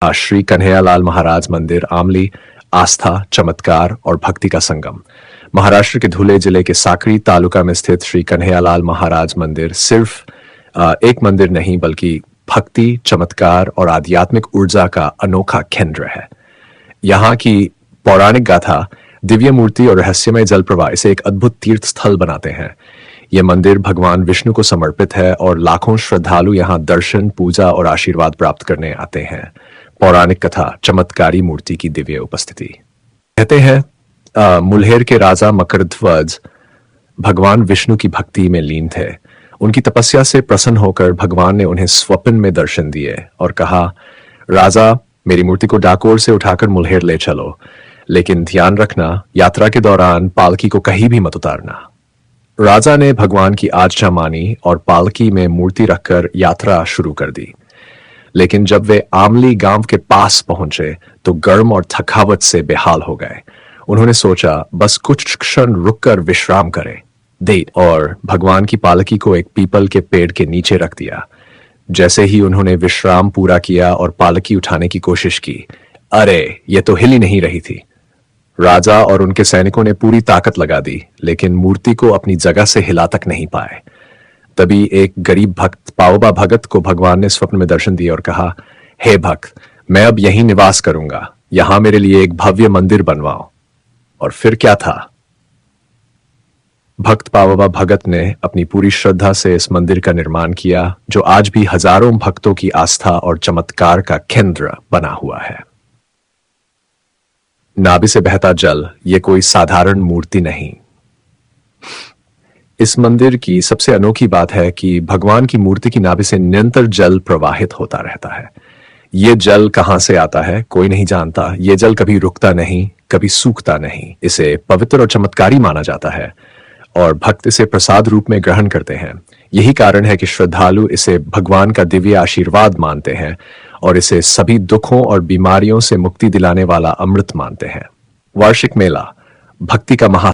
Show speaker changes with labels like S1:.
S1: श्री कन्हैयालाल महाराज मंदिर आमली आस्था, चमत्कार और भक्ति का संगम। महाराष्ट्र के धुले जिले के साकरी तालुका में स्थित श्री कन्हैयालाल महाराज मंदिर सिर्फ एक मंदिर नहीं बल्कि भक्ति, चमत्कार और आध्यात्मिक ऊर्जा का अनोखा केंद्र है। यहाँ की पौराणिक गाथा, दिव्य मूर्ति और रहस्यमय जल प्रवाह इसे एक अद्भुत तीर्थ स्थल बनाते हैं। यह मंदिर भगवान विष्णु को समर्पित है और लाखों श्रद्धालु यहाँ दर्शन, पूजा और आशीर्वाद प्राप्त करने आते हैं। पौराणिक कथा, चमत्कारी मूर्ति की दिव्य उपस्थिति। कहते हैं मुल्हेर के राजा मकरध्वज भगवान विष्णु की भक्ति में लीन थे। उनकी तपस्या से प्रसन्न होकर भगवान ने उन्हें स्वप्न में दर्शन दिए और कहा, राजा, मेरी मूर्ति को डाकोर से उठाकर मुल्हेर ले चलो, लेकिन ध्यान रखना यात्रा के दौरान पालकी को कहीं भी मत उतारना। राजा ने भगवान की आज्ञा मानी और पालकी में मूर्ति रखकर यात्रा शुरू कर दी। लेकिन जब वे आमली गांव के पास पहुंचे तो गर्म और थकावट से बेहाल हो गए। उन्होंने सोचा बस कुछ क्षण रुककर विश्राम करें और भगवान की पालकी को एक पीपल के पेड़ के नीचे रख दिया। जैसे ही उन्होंने विश्राम पूरा किया और पालकी उठाने की कोशिश की, अरे ये तो हिल ही नहीं रही थी। राजा और उनके सैनिकों ने पूरी ताकत लगा दी, लेकिन मूर्ति को अपनी जगह से हिला तक नहीं पाए। तभी एक गरीब भक्त पावबा भगत को भगवान ने स्वप्न में दर्शन दिए और कहा, हे भक्त, मैं अब यहीं निवास करूंगा, यहां मेरे लिए एक भव्य मंदिर बनवाओ। और फिर क्या था? भक्त पावबा भगत ने अपनी पूरी श्रद्धा से इस मंदिर का निर्माण किया, जो आज भी हजारों भक्तों की आस्था और चमत्कार का केंद्र बना हुआ है। नाभि से बहता जल, ये कोई साधारण मूर्ति नहीं। इस मंदिर की सबसे अनोखी बात है कि भगवान की मूर्ति की नाभि से निरंतर जल प्रवाहित होता रहता है। ये जल कहां से आता है कोई नहीं जानता। ये जल कभी रुकता नहीं, कभी सूखता नहीं। इसे पवित्र और चमत्कारी माना जाता है और भक्त इसे प्रसाद रूप में ग्रहण करते हैं। यही कारण है कि श्रद्धालु इसे भगवान का दिव्य आशीर्वाद मानते हैं और इसे सभी दुखों और बीमारियों से मुक्ति दिलाने वाला अमृत मानते हैं। वार्षिक मेला भक्ति का महा